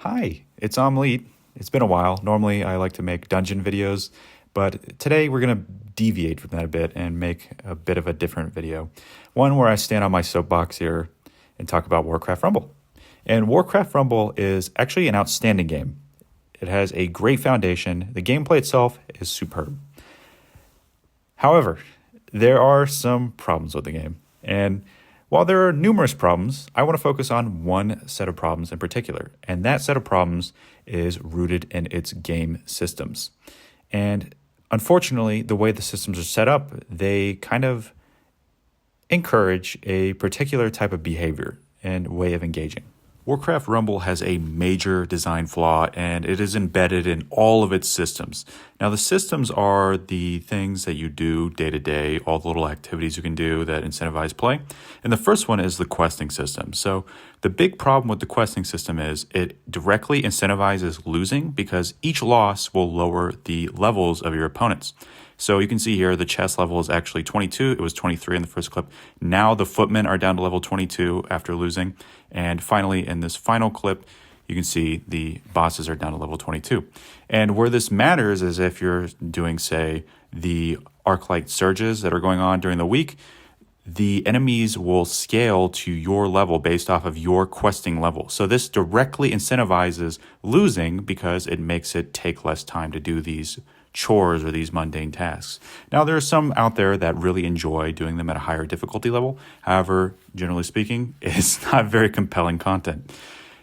Hi, it's Omleet. It's been a while. Normally, I like to make dungeon videos, but today we're going to deviate from that a bit and make a bit of a different video. One where I stand on my soapbox here and talk about Warcraft Rumble. And Warcraft Rumble is actually an outstanding game. It has a great foundation. The gameplay itself is superb. However, there are some problems with the game. And while there are numerous problems, I want to focus on one set of problems in particular. And that set of problems is rooted in its game systems. And unfortunately, the way the systems are set up, they kind of encourage a particular type of behavior and way of engaging. Warcraft Rumble has a major design flaw, and it is embedded in all of its systems. Now, the systems are the things that you do day to day, all the little activities you can do that incentivize play. And the first one is the questing system. So the big problem with the questing system is it directly incentivizes losing because each loss will lower the levels of your opponents. So you can see here the chess level is actually 22. It was 23 in the first clip. Now the footmen are down to level 22 after losing. And finally, in this final clip, you can see the bosses are down to level 22. And where this matters is if you're doing, say, the Arclight surges that are going on during the week, the enemies will scale to your level based off of your questing level. So this directly incentivizes losing because it makes it take less time to do these chores or these mundane tasks. Now, there are some out there that really enjoy doing them at a higher difficulty level. However, generally speaking, it's not very compelling content.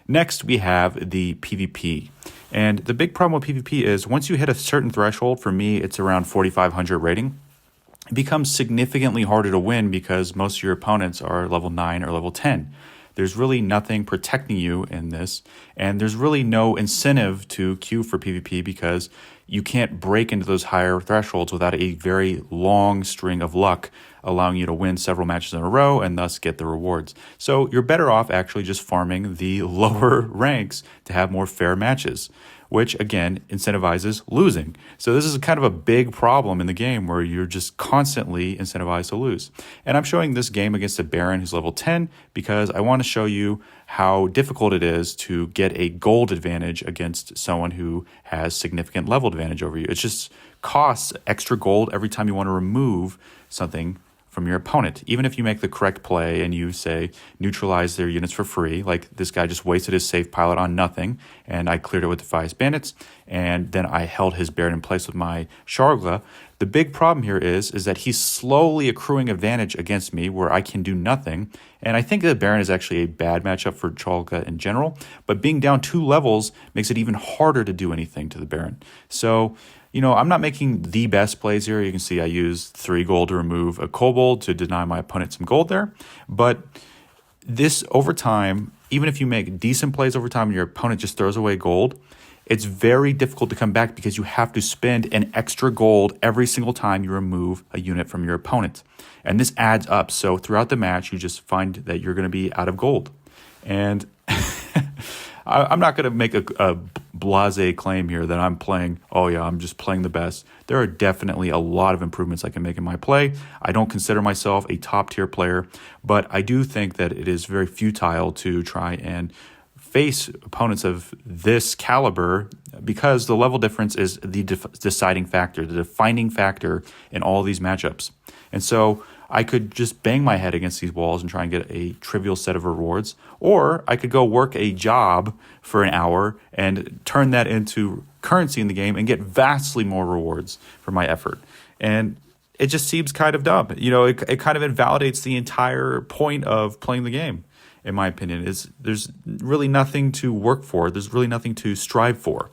Next, we have the PvP. And the big problem with PvP is once you hit a certain threshold, for me, it's around 4,500 rating, it becomes significantly harder to win because most of your opponents are level 9 or level 10. There's really nothing protecting you in this, and there's really no incentive to queue for PvP because you can't break into those higher thresholds without a very long string of luck allowing you to win several matches in a row and thus get the rewards. So you're better off actually just farming the lower ranks to have more fair matches, which again incentivizes losing. So this is kind of a big problem in the game where you're just constantly incentivized to lose. And I'm showing this game against a Baron who's level 10 because I want to show you how difficult it is to get a gold advantage against someone who has significant level advantage over you. It just costs extra gold every time you want to remove something from your opponent. Even if you make the correct play and you say neutralize their units for free, like this guy just wasted his safe pilot on nothing and I cleared it with the Defias Bandits and then I held his Baron in place with my Shargla. The big problem here is that he's slowly accruing advantage against me where I can do nothing. And I think that Baron is actually a bad matchup for Shargla in general, but being down 2 levels makes it even harder to do anything to the Baron. So I'm not making the best plays here. You can see I used 3 gold to remove a kobold to deny my opponent some gold there. But this over time, even if you make decent plays over time and your opponent just throws away gold, it's very difficult to come back because you have to spend an extra gold every single time you remove a unit from your opponent. And this adds up. So throughout the match, you just find that you're going to be out of gold. And I'm not going to make a blasé claim here that I'm playing, I'm just playing the best. There are definitely a lot of improvements I can make in my play. I don't consider myself a top-tier player, but I do think that it is very futile to try and face opponents of this caliber because the level difference is the deciding factor, the defining factor in all these matchups. And so I could just bang my head against these walls and try and get a trivial set of rewards, or I could go work a job for an hour and turn that into currency in the game and get vastly more rewards for my effort. And it just seems kind of dumb. It kind of invalidates the entire point of playing the game, in my opinion. There's really nothing to work for. There's really nothing to strive for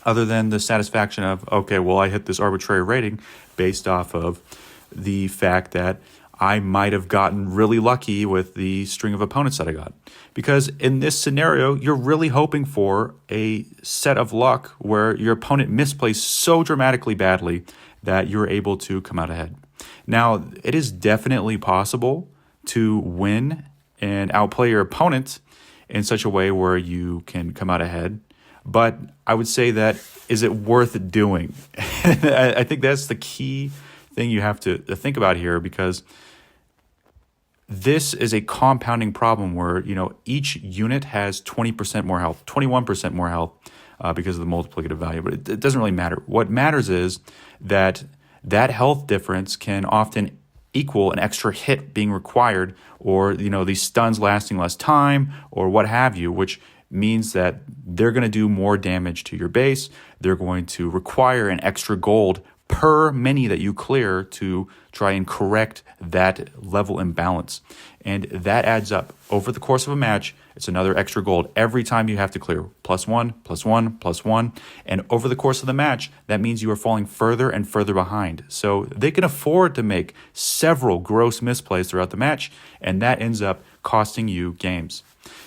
other than the satisfaction of, I hit this arbitrary rating based off of the fact that I might have gotten really lucky with the string of opponents that I got. Because in this scenario, you're really hoping for a set of luck where your opponent misplays so dramatically badly that you're able to come out ahead. Now, it is definitely possible to win and outplay your opponent in such a way where you can come out ahead. But I would say that, is it worth doing? I think that's the key thing you have to think about here, because this is a compounding problem where, each unit has 20% more health, 21% more health because of the multiplicative value, but it doesn't really matter. What matters is that health difference can often equal an extra hit being required, or, these stuns lasting less time, or what have you, which means that they're going to do more damage to your base. They're going to require an extra gold per mini that you clear to try and correct that level imbalance. And that adds up. Over the course of a match, it's another extra gold every time you have to clear. +1, +1, +1. And over the course of the match, that means you are falling further and further behind. So they can afford to make several gross misplays throughout the match, and that ends up costing you games.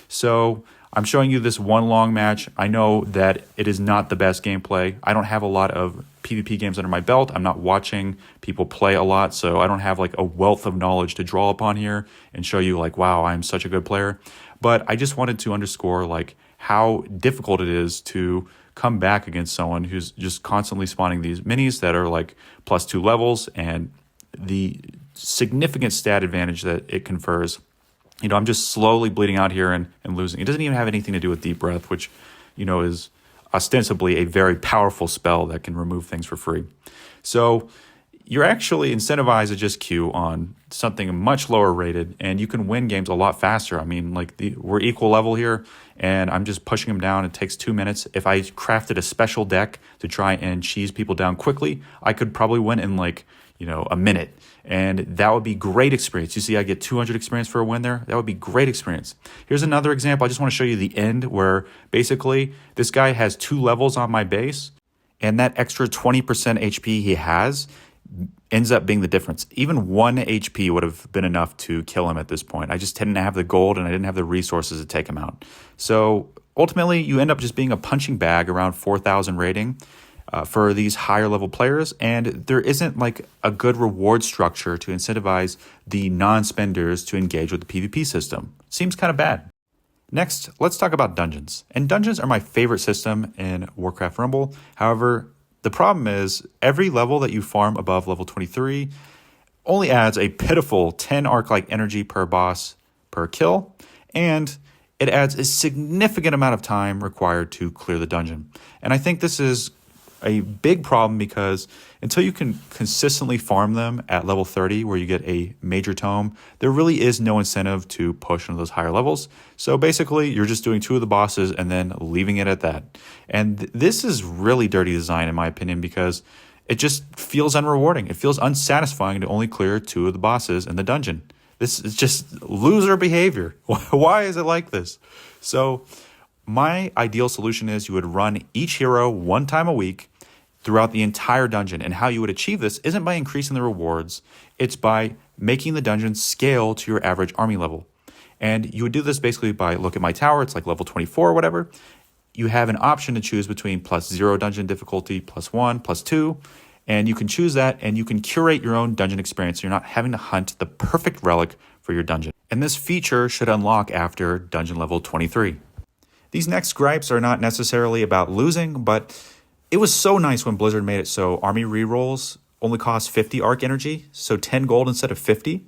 So I'm showing you this one long match. I know that it is not the best gameplay. I don't have a lot of PvP games under my belt. I'm not watching people play a lot, so I don't have like a wealth of knowledge to draw upon here and show you like, wow, I'm such a good player. But I just wanted to underscore like how difficult it is to come back against someone who's just constantly spawning these minis that are like +2 levels, and the significant stat advantage that it confers. I'm just slowly bleeding out here and losing. It doesn't even have anything to do with Deep Breath, which, is ostensibly a very powerful spell that can remove things for free. So you're actually incentivized to just queue on something much lower rated, and you can win games a lot faster. I mean, we're equal level here, and I'm just pushing them down. It takes 2 minutes. If I crafted a special deck to try and cheese people down quickly, I could probably win in a minute. And that would be great experience. You see, I get 200 experience for a win there. That would be great experience. Here's another example. I just want to show you the end where basically this guy has 2 levels on my base, and that extra 20% HP he has ends up being the difference. Even 1 HP would have been enough to kill him at this point. I just didn't have the gold, and I didn't have the resources to take him out. So ultimately, you end up just being a punching bag around 4,000 rating for these higher level players, and there isn't like a good reward structure to incentivize the non-spenders to engage with the PvP system. Seems kind of bad. Next, let's talk about dungeons. And dungeons are my favorite system in Warcraft Rumble. However, the problem is every level that you farm above level 23 only adds a pitiful 10 arc-like energy per boss per kill, and it adds a significant amount of time required to clear the dungeon. And I think this is a big problem because until you can consistently farm them at level 30 where you get a major tome, there really is no incentive to push into those higher levels. So basically, you're just doing 2 of the bosses and then leaving it at that. And this is really dirty design in my opinion because it just feels unrewarding. It feels unsatisfying to only clear 2 of the bosses in the dungeon. This is just loser behavior. Why is it like this? So my ideal solution is you would run each hero 1 time a week throughout the entire dungeon. And how you would achieve this isn't by increasing the rewards. It's by making the dungeon scale to your average army level. And you would do this basically by, look at my tower, it's like level 24 or whatever. You have an option to choose between +0 dungeon difficulty, +1, +2. And you can choose that, and you can curate your own dungeon experience. So you're not having to hunt the perfect relic for your dungeon. And this feature should unlock after dungeon level 23. These next gripes are not necessarily about losing, but it was so nice when Blizzard made it so army rerolls only cost 50 arc energy, so 10 gold instead of 50.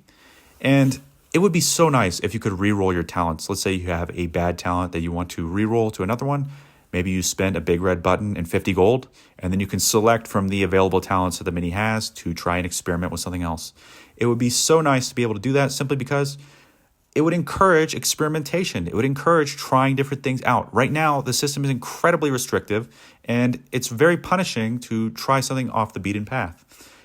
And it would be so nice if you could reroll your talents. Let's say you have a bad talent that you want to reroll to another one. Maybe you spend a big red button and 50 gold, and then you can select from the available talents that the mini has to try and experiment with something else. It would be so nice to be able to do that simply because it would encourage experimentation. It would encourage trying different things out. Right now, the system is incredibly restrictive, and it's very punishing to try something off the beaten path.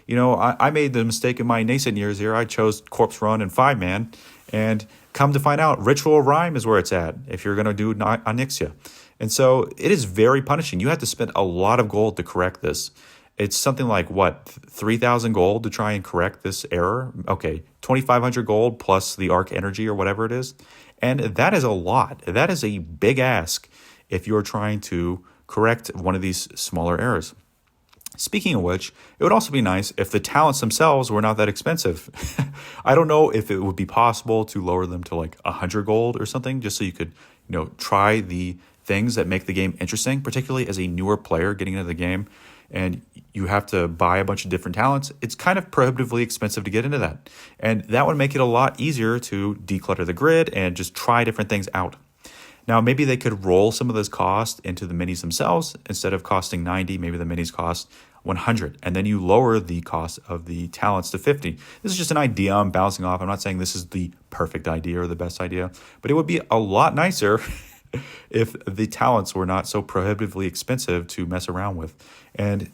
I made the mistake in my nascent years here. I chose Corpse Run and 5-man, and come to find out, Ritual Rhyme is where it's at if you're going to do Onyxia. And so it is very punishing. You have to spend a lot of gold to correct this. It's something like, 3,000 gold to try and correct this error? Okay, 2,500 gold plus the arc energy or whatever it is. And that is a lot. That is a big ask if you're trying to correct one of these smaller errors. Speaking of which, it would also be nice if the talents themselves were not that expensive. I don't know if it would be possible to lower them to 100 gold or something, just so you could, try the things that make the game interesting, particularly as a newer player getting into the game, and you have to buy a bunch of different talents. It's kind of prohibitively expensive to get into that. And that would make it a lot easier to declutter the grid and just try different things out. Now, maybe they could roll some of those costs into the minis themselves. Instead of costing 90, maybe the minis cost 100, and then you lower the cost of the talents to 50. This is just an idea I'm bouncing off. I'm not saying this is the perfect idea or the best idea, but it would be a lot nicer if the talents were not so prohibitively expensive to mess around with. And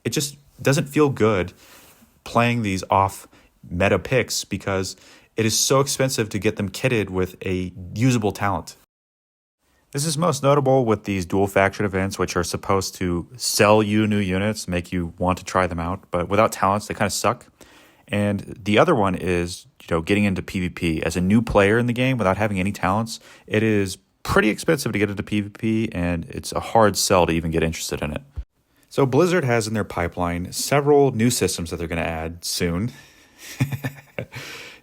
it just doesn't feel good playing these off meta picks because it is so expensive to get them kitted with a usable talent. This is most notable with these dual faction events, which are supposed to sell you new units, make you want to try them out, but without talents, they kind of suck. And the other one is, getting into PvP. As a new player in the game without having any talents, it is pretty expensive to get into PvP, and it's a hard sell to even get interested in it. So Blizzard has in their pipeline several new systems that they're going to add soon.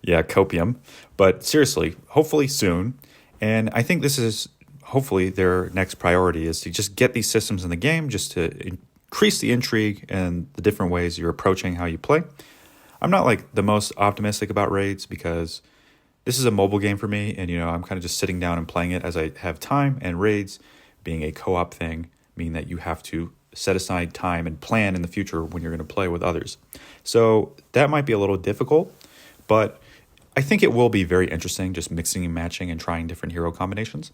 Yeah, copium. But seriously, hopefully soon. And I think this is hopefully their next priority is to just get these systems in the game just to increase the intrigue and the different ways you're approaching how you play. I'm not like the most optimistic about raids because this is a mobile game for me, and I'm kind of just sitting down and playing it as I have time, and raids being a co-op thing mean that you have to set aside time and plan in the future when you're going to play with others. So that might be a little difficult, but I think it will be very interesting just mixing and matching and trying different hero combinations.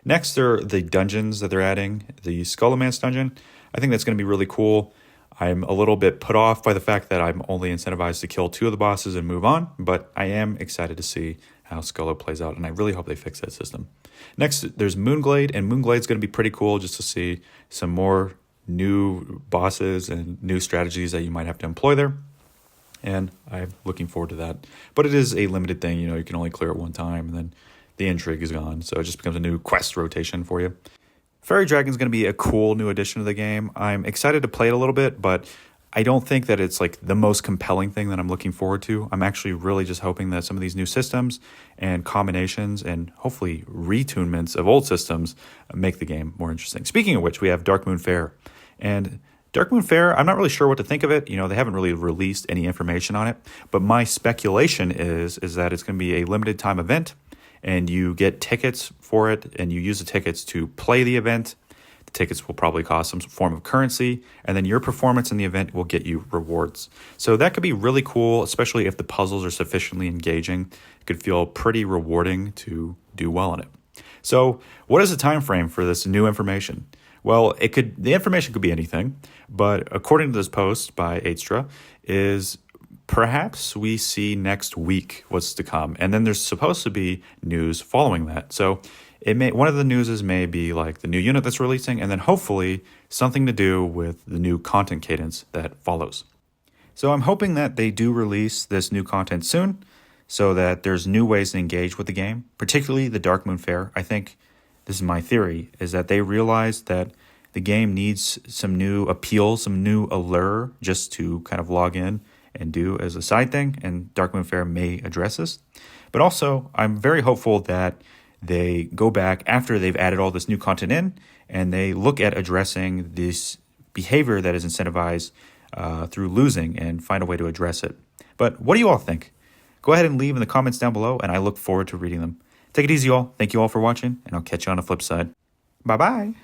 Next are the dungeons that they're adding. The Skullomance dungeon, I think that's going to be really cool. I'm a little bit put off by the fact that I'm only incentivized to kill 2 of the bosses and move on, but I am excited to see how Skullo plays out, and I really hope they fix that system. Next, there's Moonglade, and Moonglade's going to be pretty cool just to see some more new bosses and new strategies that you might have to employ there, and I'm looking forward to that. But it is a limited thing, you can only clear it one time, and then the intrigue is gone, so it just becomes a new quest rotation for you. Fairy Dragon's going to be a cool new addition to the game. I'm excited to play it a little bit, but I don't think that it's like the most compelling thing that I'm looking forward to. I'm actually really just hoping that some of these new systems and combinations and hopefully retunements of old systems make the game more interesting. Speaking of which, we have Darkmoon Faire. And Darkmoon Faire, I'm not really sure what to think of it. They haven't really released any information on it, but my speculation is that it's going to be a limited time event, and you get tickets for it, and you use the tickets to play the event. The tickets will probably cost some form of currency, and then your performance in the event will get you rewards. So that could be really cool, especially if the puzzles are sufficiently engaging. It could feel pretty rewarding to do well in it. So what is the time frame for this new information? Well, the information could be anything, but according to this post by Aidstra, is perhaps we see next week what's to come, and then there's supposed to be news following that. So one of the newses may be like the new unit that's releasing, and then hopefully something to do with the new content cadence that follows. So I'm hoping that they do release this new content soon, so that there's new ways to engage with the game, particularly the Darkmoon Faire. I think this is my theory, is that they realized that the game needs some new appeal, some new allure just to kind of log in and do as a side thing, and Darkmoon Faire may address this. But also, I'm very hopeful that they go back after they've added all this new content in, and they look at addressing this behavior that is incentivized through losing and find a way to address it. But what do you all think? Go ahead and leave in the comments down below, and I look forward to reading them. Take it easy, all. Thank you all for watching, and I'll catch you on the flip side. Bye-bye.